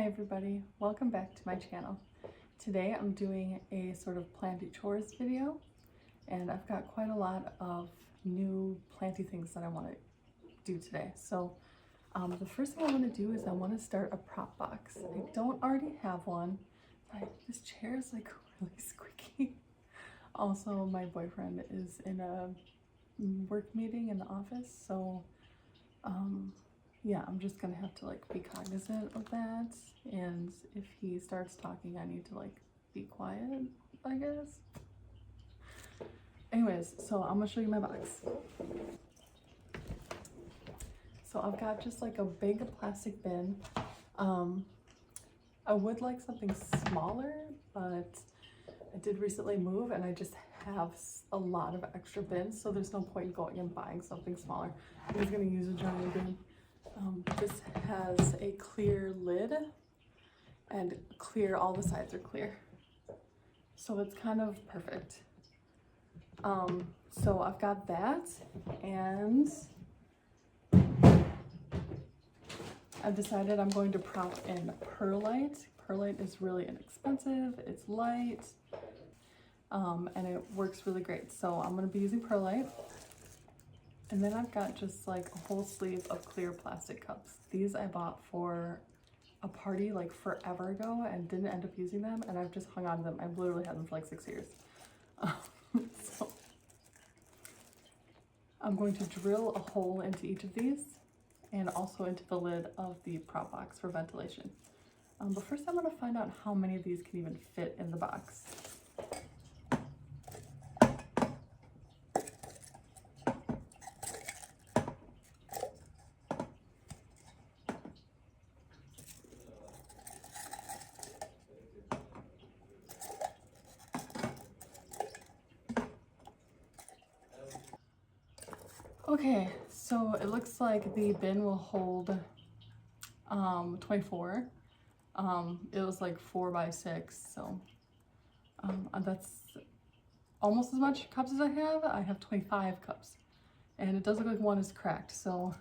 Hi everybody, welcome back to my channel. Today I'm doing a sort of planty chores video, and I've got quite a lot of new planty things that I want to do today. So the first thing I want to do is I want to start a prop box. I don't already have one. This chair is like really squeaky. Also, my boyfriend is in a work meeting in the office, so yeah, I'm just gonna have to like be cognizant of that, and if he starts talking I need to like be quiet, I guess. Anyways, so I'm gonna show you my box. So I've got just like a big plastic bin. I would like something smaller, but I did recently move and I just have a lot of extra bins, so there's no point going and buying something smaller. I'm just gonna use a giant bin. This has a clear lid and clear, all the sides are clear. So it's kind of perfect. So I've got that, and I've decided I'm going to prop in perlite. Perlite is really inexpensive, it's light, and it works really great. So I'm gonna be using perlite. And then I've got just like a whole sleeve of clear plastic cups. These I bought for a party like forever ago and didn't end up using them, and I've just hung on to them. I've literally had them for like 6 years. So I'm going to drill a hole into each of these and also into the lid of the prop box for ventilation. But first I'm going to find out how many of these can even fit in the box. Okay, so it looks like the bin will hold 24. It was like 4 by 6, so that's almost as much cups as I have. I have 25 cups, and it does look like one is cracked, so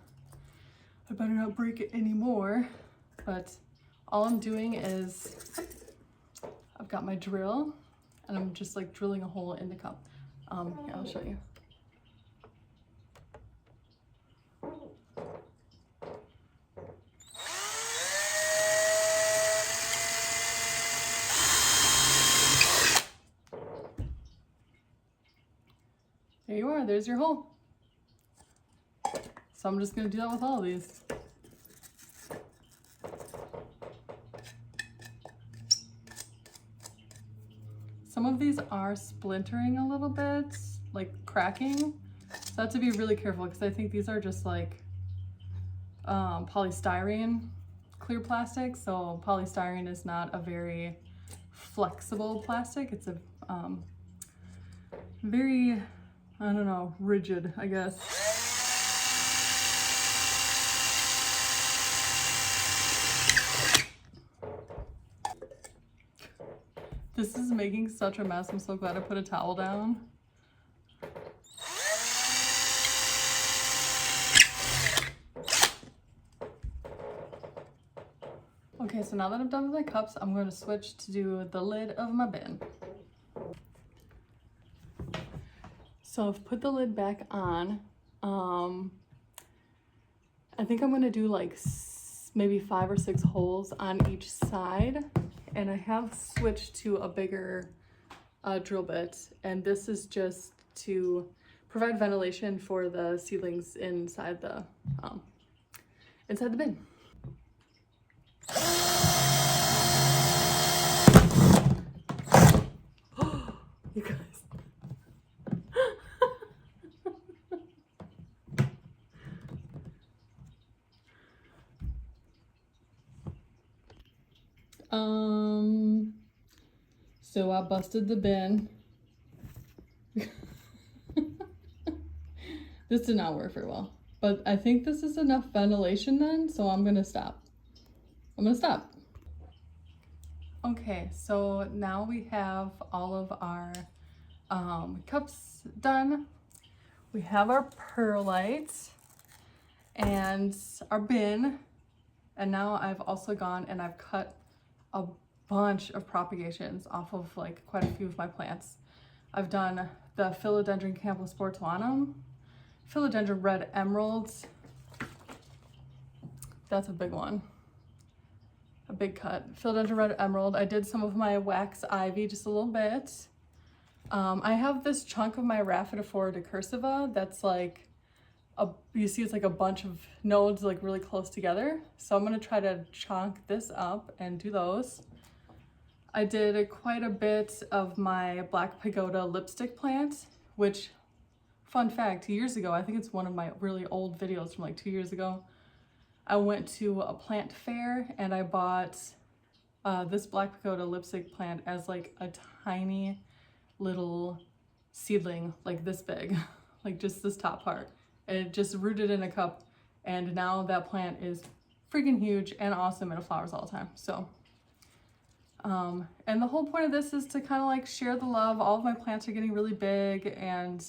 I better not break it anymore. But all I'm doing is I've got my drill and I'm just like drilling a hole in the cup. Here, I'll show you. There you are, there's your hole. So I'm just gonna do that with all of these. Some of these are splintering a little bit, like cracking. So I have to be really careful because I think these are just like polystyrene clear plastic. So polystyrene is not a very flexible plastic. It's a very, I don't know, rigid, I guess. This is making such a mess. I'm so glad I put a towel down. Okay, so now that I'm done with my cups, I'm going to switch to do the lid of my bin. So I've put the lid back on. I think I'm going to do like maybe 5 or 6 holes on each side. And I have switched to a bigger drill bit, and this is just to provide ventilation for the seedlings inside the bin. You guys. So I busted the bin. This did not work very well, but I think this is enough ventilation then, so I'm gonna stop. Okay, so now we have all of our cups done. We have our perlite and our bin. And now I've also gone and I've cut a bunch of propagations off of like quite a few of my plants. I've done the Philodendron Camposportuanum, Philodendron Red Emeralds. That's a big one. A big cut. Philodendron Red Emerald. I did some of my wax ivy just a little bit. I have this chunk of my Rhaphidophora decursiva that's like, you see it's like a bunch of nodes like really close together. So I'm gonna try to chunk this up and do those. I did quite a bit of my Black Pagoda lipstick plant, which, fun fact, years ago, I think it's one of my really old videos from like 2 years ago, I went to a plant fair and I bought this Black Pagoda lipstick plant as like a tiny little seedling, like this big, like just this top part. And it just rooted in a cup, and now that plant is freaking huge and awesome and it flowers all the time. So, and the whole point of this is to kind of like share the love. All of my plants are getting really big, and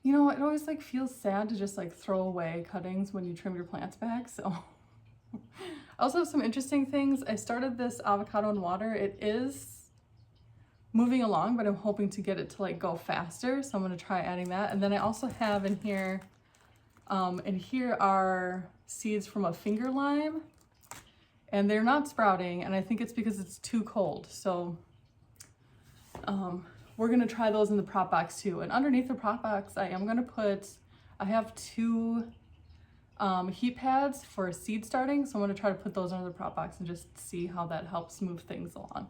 you know, it always like feels sad to just like throw away cuttings when you trim your plants back. So I also have some interesting things. I started this avocado in water. It is moving along, but I'm hoping to get it to like go faster. So I'm going to try adding that. And then I also have in here, here are seeds from a finger lime, and they're not sprouting. And I think it's because it's too cold. So, we're gonna try those in the prop box too. And underneath the prop box, I am gonna I have 2 heat pads for seed starting. So I'm gonna try to put those under the prop box and just see how that helps move things along.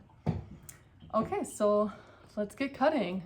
Okay, so let's get cutting.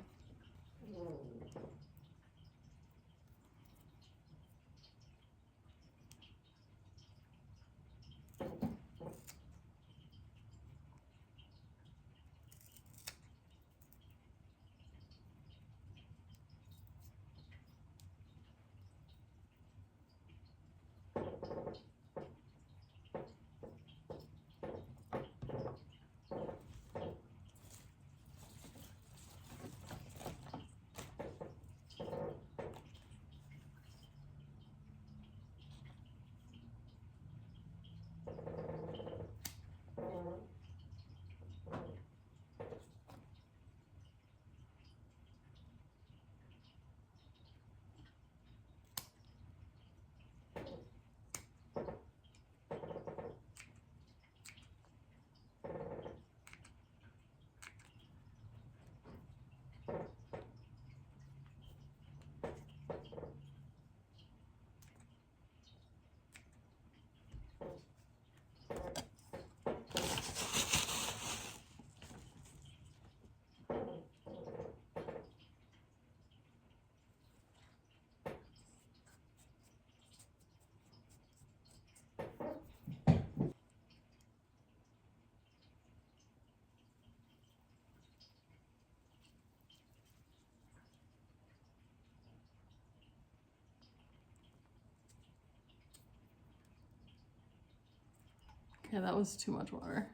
Okay, that was too much water.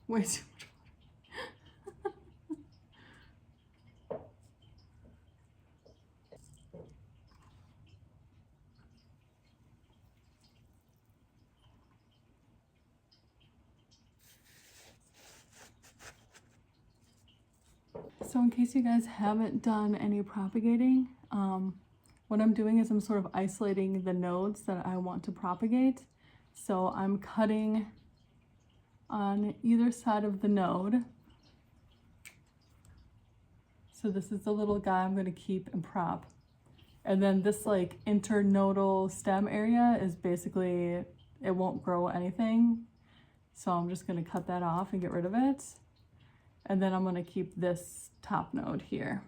Way too much water. So in case you guys haven't done any propagating, what I'm doing is I'm sort of isolating the nodes that I want to propagate. So I'm cutting on either side of the node. So this is the little guy I'm going to keep and prop. And then this like internodal stem area is basically, it won't grow anything. So I'm just going to cut that off and get rid of it. And then I'm going to keep this top node here.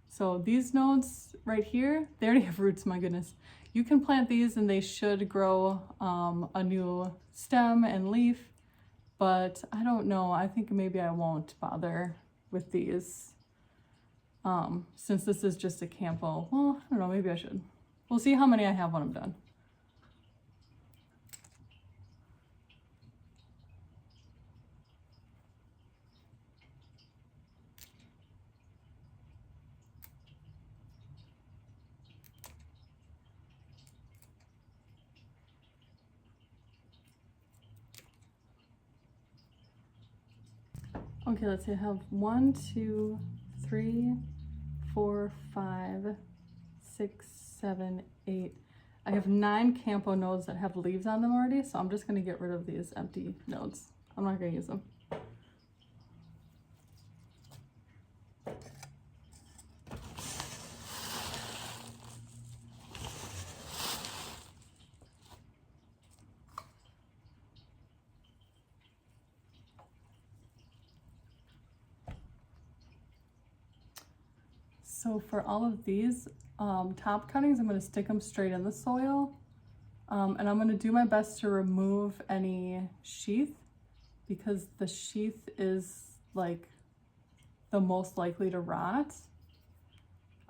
So these nodes right here, they already have roots, my goodness. You can plant these and they should grow a new stem and leaf, but I don't know. I think maybe I won't bother with these since this is just a campo. Well, I don't know, maybe I should. We'll see how many I have when I'm done. Okay, let's see, I have 1, 2, 3, 4, 5, 6, 7, 8. I have 9 Campo nodes that have leaves on them already, so I'm just gonna get rid of these empty nodes. I'm not gonna use them. So for all of these top cuttings, I'm going to stick them straight in the soil. And I'm going to do my best to remove any sheath, because the sheath is like the most likely to rot.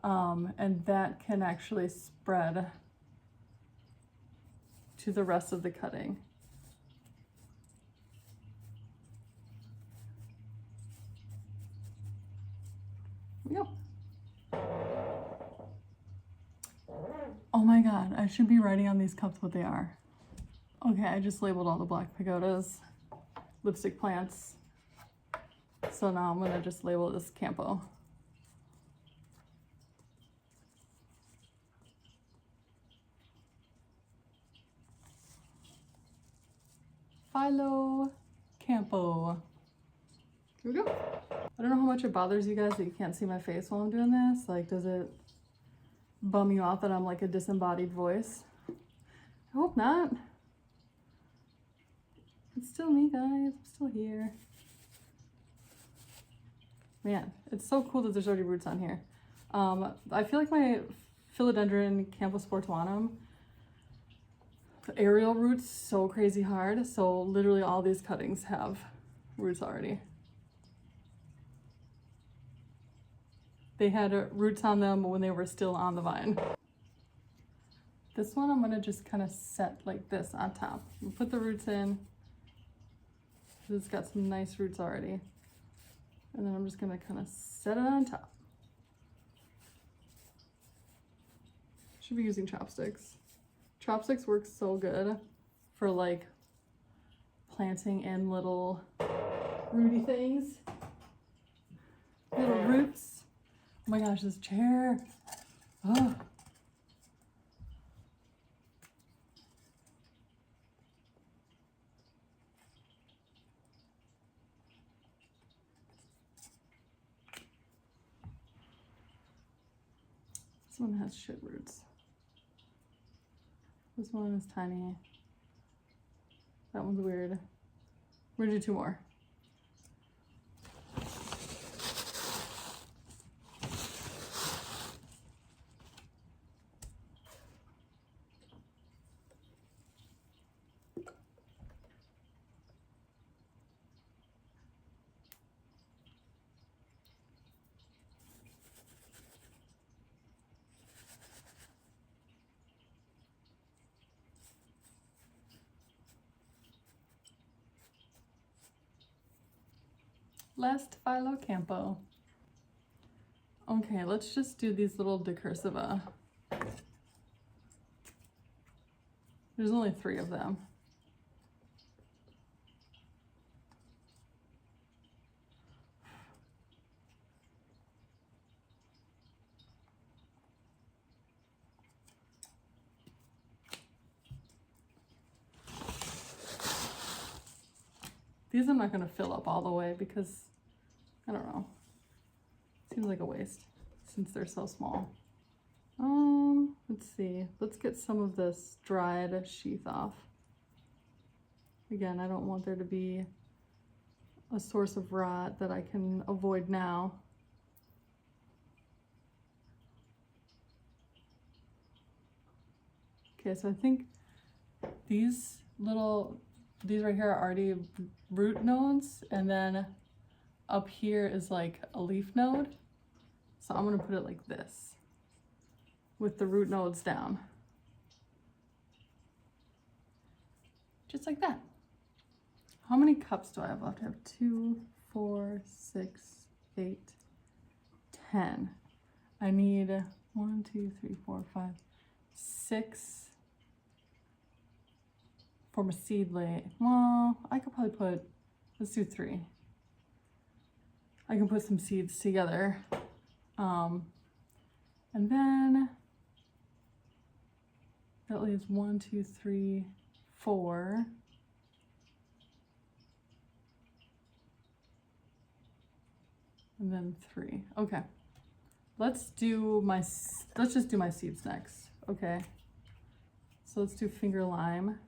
And that can actually spread to the rest of the cutting. Yep. Oh my god, I should be writing on these cups what they are. Okay, I just labeled all the black pagodas, lipstick plants. So now I'm gonna just label this Campo. Philo Campo. Here we go. I don't know how much it bothers you guys that you can't see my face while I'm doing this. Like, does it bum you out that I'm like a disembodied voice? I hope not. It's still me, guys. I'm still here. Man, it's so cool that there's already roots on here. I feel like my Philodendron Camposportuanum aerial roots so crazy hard, so literally all these cuttings have roots already. They had roots on them when they were still on the vine. This one I'm gonna just kind of set like this on top. We'll put the roots in. It's got some nice roots already. And then I'm just gonna kind of set it on top. Should be using chopsticks. Chopsticks work so good for like planting in little rooty things. Little roots. Oh my gosh, this chair. Oh. This one has shit roots. This one is tiny. That one's weird. We're gonna do 2 more. Last Philo Campo. Okay, let's just do these little decursiva. There's only 3 of them. These I'm not going to fill up all the way because, I don't know, seems like a waste since they're so small. Let's see, let's get some of this dried sheath off. Again, I don't want there to be a source of rot that I can avoid now. Okay, so I think these right here are already root nodes, and then up here is like a leaf node. So I'm gonna put it like this with the root nodes down. Just like that. How many cups do I have left? I have 2, 4, 6, 8, 10. I need 1, 2, 3, 4, 5, 6 for my seedling. Well, I could probably put, let's do 3. I can put some seeds together. And then that leaves 1, 2, 3, 4. And then 3. Okay. Let's just do my seeds next. Okay. So let's do finger lime.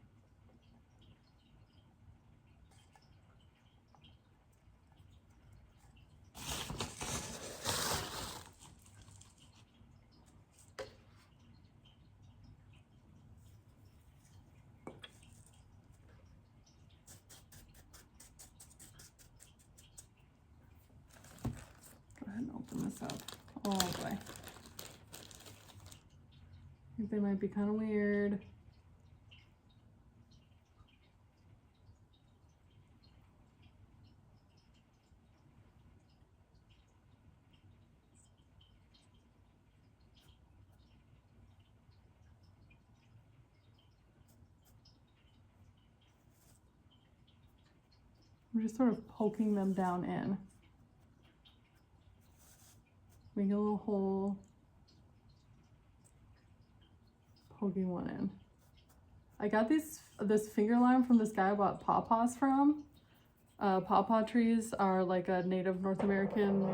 Open this up. Oh boy. I think they might be kind of weird. I'm just sort of poking them down in. Make a little hole, poking one in. I got this finger lime from this guy I bought pawpaws from. Pawpaw trees are like a native North American,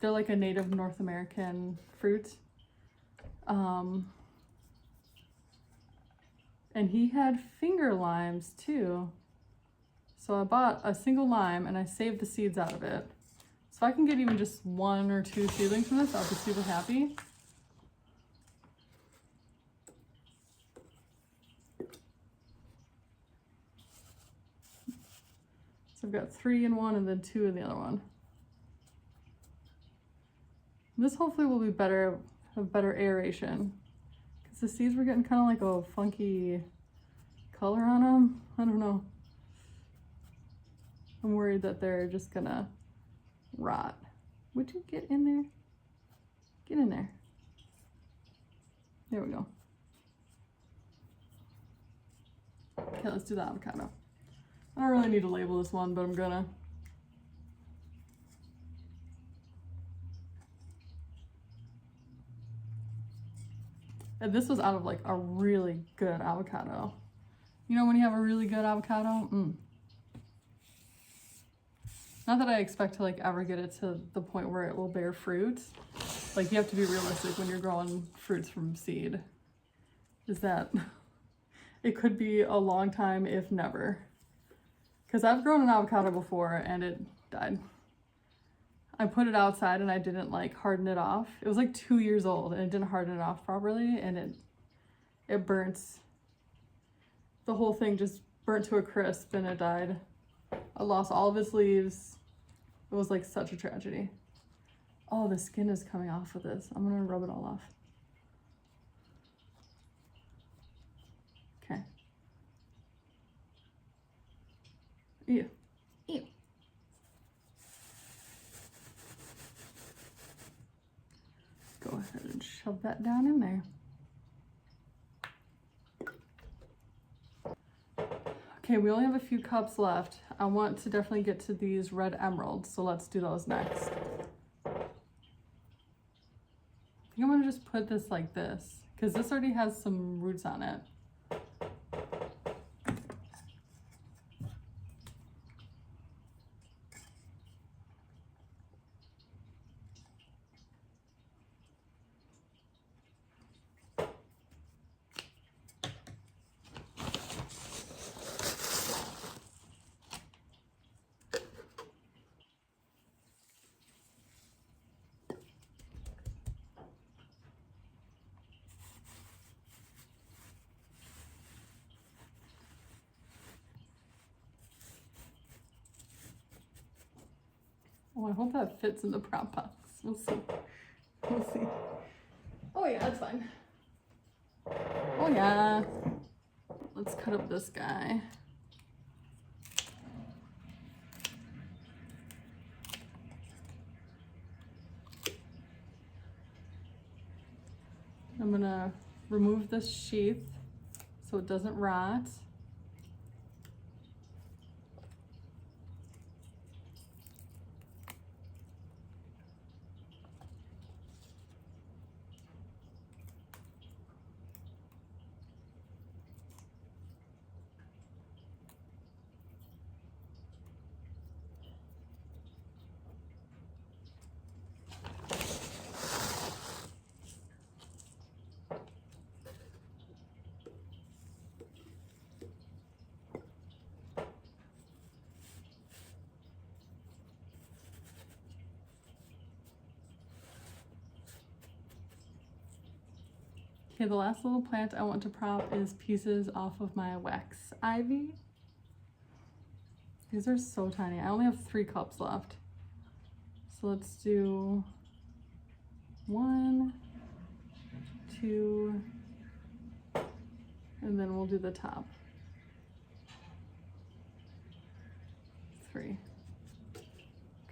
they're like a native North American fruit. And he had finger limes too. So I bought a single lime and I saved the seeds out of it. So if I can get even just 1 or 2 seedlings from this, I'll be super happy. So I've got 3 in one and then 2 in the other one. This hopefully will be better, have better aeration. Because the seeds were getting kind of like a funky color on them. I don't know. I'm worried that they're just gonna rot. Would you get in there? Get in there. There we go. Okay, let's do the avocado. I don't really need to label this one, but I'm gonna. And this was out of like a really good avocado. You know when you have a really good avocado? Not that I expect to like ever get it to the point where it will bear fruit. Like you have to be realistic when you're growing fruits from seed. Is that it could be a long time if never. Because I've grown an avocado before and it died. I put it outside and I didn't like harden it off. It was like 2 years old and it didn't harden it off properly and it burnt. The whole thing just burnt to a crisp and it died. I lost all of its leaves. It was like such a tragedy. Oh, the skin is coming off of this. I'm gonna rub it all off. Okay. Ew. Ew. Go ahead and shove that down in there. Okay, we only have a few cups left. I want to definitely get to these red emeralds, so let's do those next. I think I'm gonna just put this like this, because this already has some roots on it. Oh, I hope that fits in the prop box. We'll see. We'll see. Oh yeah, that's fine. Oh yeah. Let's cut up this guy. I'm gonna remove this sheath so it doesn't rot. Okay, the last little plant I want to prop is pieces off of my wax ivy. These are so tiny. I only have 3 cups left. So let's do 1, 2, and then we'll do the top. 3.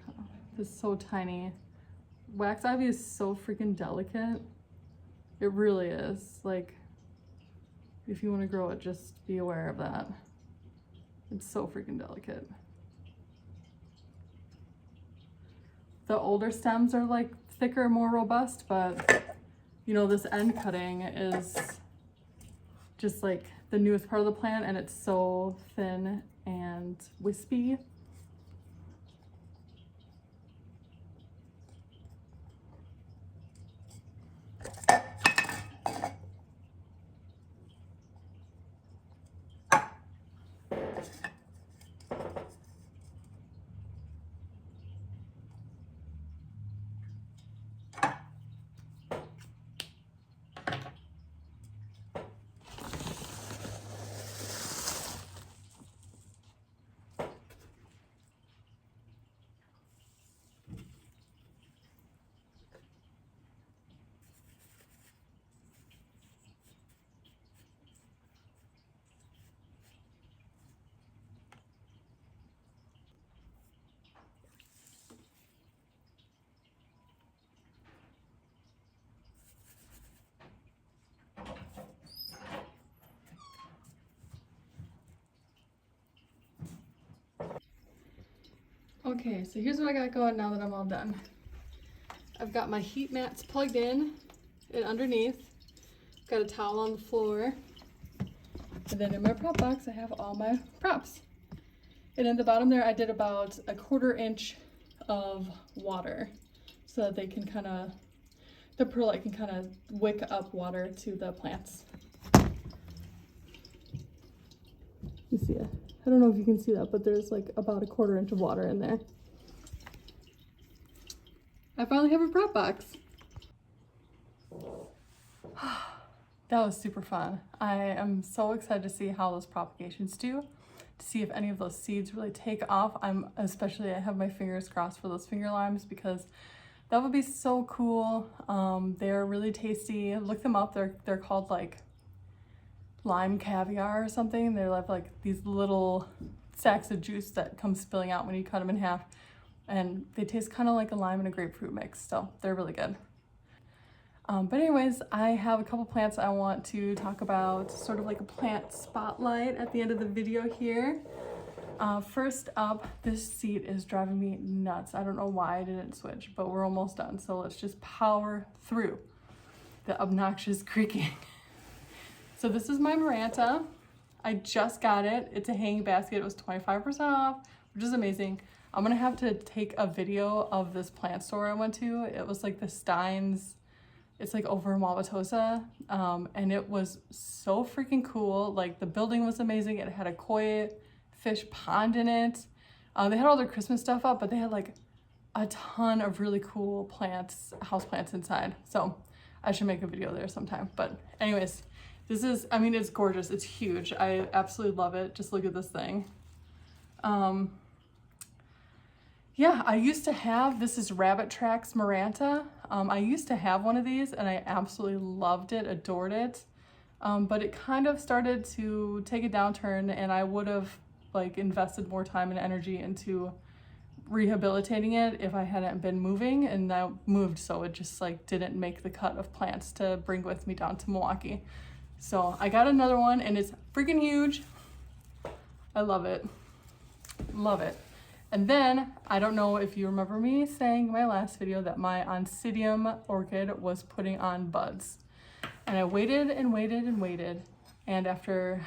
Oh, this is so tiny. Wax ivy is so freaking delicate. It really is. Like, if you want to grow it, just be aware of that. It's so freaking delicate. The older stems are like thicker, more robust, but you know, this end cutting is just like the newest part of the plant, and it's so thin and wispy. Okay, so here's what I got going now that I'm all done. I've got my heat mats plugged in and underneath. Got a towel on the floor. And then in my prop box, I have all my props. And in the bottom there, I did about 1/4 inch of water so that they can kind of, the perlite can kind of wick up water to the plants. You see it? I don't know if you can see that, but there's like about 1/4 inch of water in there. I finally have a prop box. That was super fun. I am so excited to see how those propagations do, to see if any of those seeds really take off. I have my fingers crossed for those finger limes, because that would be so cool. They're really tasty. Look them up. They're called like lime caviar or something. They have like these little sacks of juice that come spilling out when you cut them in half, and they taste kind of like a lime and a grapefruit mix, so they're really good. But anyways, I have a couple plants I want to talk about, sort of like a plant spotlight at the end of the video here. First up, this seat is driving me nuts. I don't know why I didn't switch, but we're almost done, so let's just power through the obnoxious creaking. So this is my Maranta. I just got it. It's a hanging basket. It was 25% off, which is amazing. I'm gonna have to take a video of this plant store I went to. It was like the Steins. It's like over in Wauwatosa, and it was so freaking cool. Like, the building was amazing. It had a koi fish pond in it. They had all their Christmas stuff up, but they had like a ton of really cool plants, house plants inside. So I should make a video there sometime. But anyways, this is, I mean, it's gorgeous. It's huge. I absolutely love it. Just look at this thing. Yeah, I used to have, this is Rabbit Tracks Maranta. I used to have one of these and I absolutely loved it, adored it. But it kind of started to take a downturn, and I would have like invested more time and energy into rehabilitating it if I hadn't been moving, and I moved, so it just like didn't make the cut of plants to bring with me down to Milwaukee. So I got another one and it's freaking huge. I love it. Love it. And then, I don't know if you remember me saying in my last video that my Oncidium orchid was putting on buds. And I waited and waited and waited. And after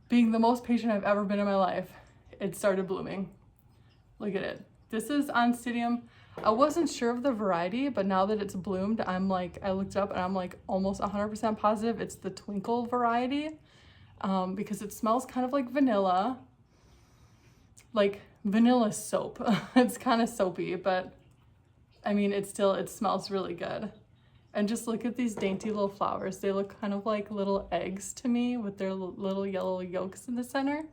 being the most patient I've ever been in my life, it started blooming. Look at it. This is Oncidium. I wasn't sure of the variety, but now that it's bloomed, I'm like, I looked up and I'm like almost 100% positive it's the Twinkle variety, because it smells kind of like vanilla. Like vanilla soap. It's kind of soapy, but I mean, it smells really good. And just look at these dainty little flowers. They look kind of like little eggs to me with their little yellow yolks in the center.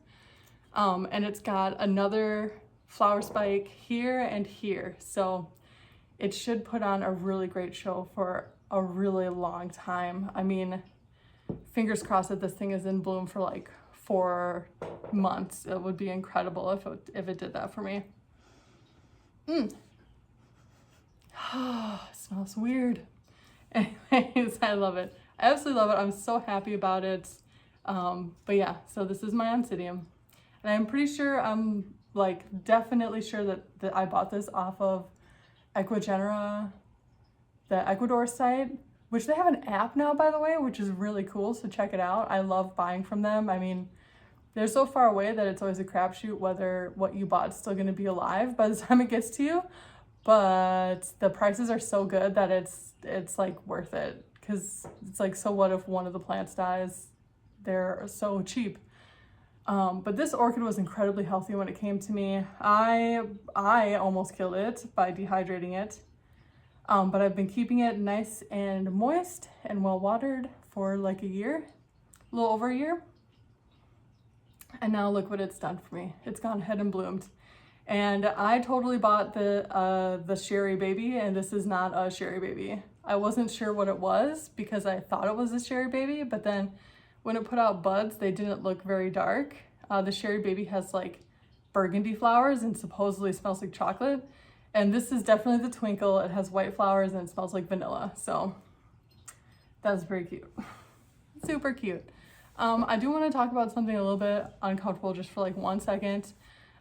And it's got another flower spike here and here. So it should put on a really great show for a really long time. I mean, fingers crossed that this thing is in bloom for like 4 months. It would be incredible if it did that for me. It smells weird. Anyways, I love it. I absolutely love it. I'm so happy about it. But yeah, so this is my Oncidium. And I'm pretty sure, I'm like definitely sure that I bought this off of Equigenera, the Ecuador site, which they have an app now, by the way, which is really cool. So check it out. I love buying from them. I mean, they're so far away that it's always a crapshoot whether what you bought is still going to be alive by the time it gets to you. But the prices are so good that it's like worth it, because it's like, so what if one of the plants dies? They're so cheap. But this orchid was incredibly healthy when it came to me. I almost killed it by dehydrating it. But I've been keeping it nice and moist and well watered for like a year, a little over a year. And now look what it's done for me. It's gone ahead and bloomed. And I totally bought the Sherry Baby, and this is not a Sherry Baby. I wasn't sure what it was because I thought it was a Sherry Baby, but then when it put out buds, they didn't look very dark. The Sherry Baby has like burgundy flowers and supposedly smells like chocolate. And this is definitely the Twinkle. It has white flowers and it smells like vanilla. So that's pretty cute. Super cute. I do want to talk about something a little bit uncomfortable just for like 1 second.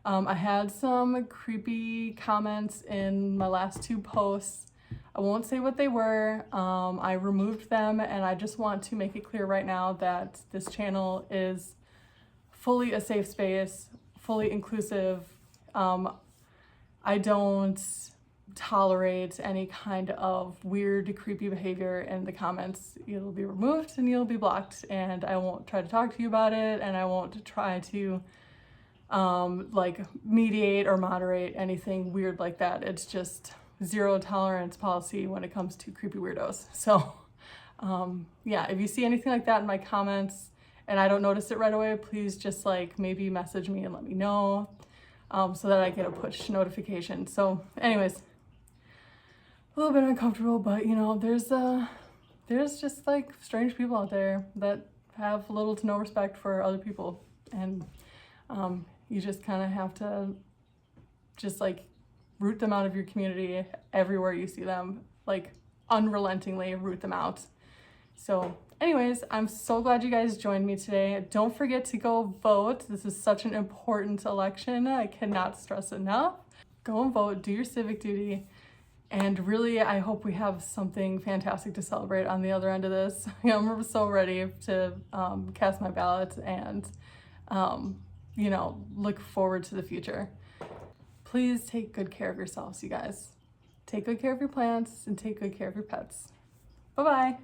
I had some creepy comments in my last 2 posts. I won't say what they were. I removed them, and I just want to make it clear right now that this channel is fully a safe space, fully inclusive. I don't tolerate any kind of weird, creepy behavior in the comments. You'll be removed and you'll be blocked, and I won't try to talk to you about it, and I won't try to like mediate or moderate anything weird like that. It's just zero tolerance policy when it comes to creepy weirdos. So yeah, if you see anything like that in my comments and I don't notice it right away, please just like maybe message me and let me know, so that I get a push notification. So anyways, a little bit uncomfortable, but you know, there's just like strange people out there that have little to no respect for other people, and you just kind of have to just like root them out of your community everywhere you see them, like unrelentingly root them out. So anyways, I'm so glad you guys joined me today. Don't forget to go vote. This is such an important election. I cannot stress enough. Go and vote, do your civic duty. And really, I hope we have something fantastic to celebrate on the other end of this. I'm so ready to cast my ballot and, you know, look forward to the future. Please take good care of yourselves, you guys. Take good care of your plants and take good care of your pets. Bye-bye.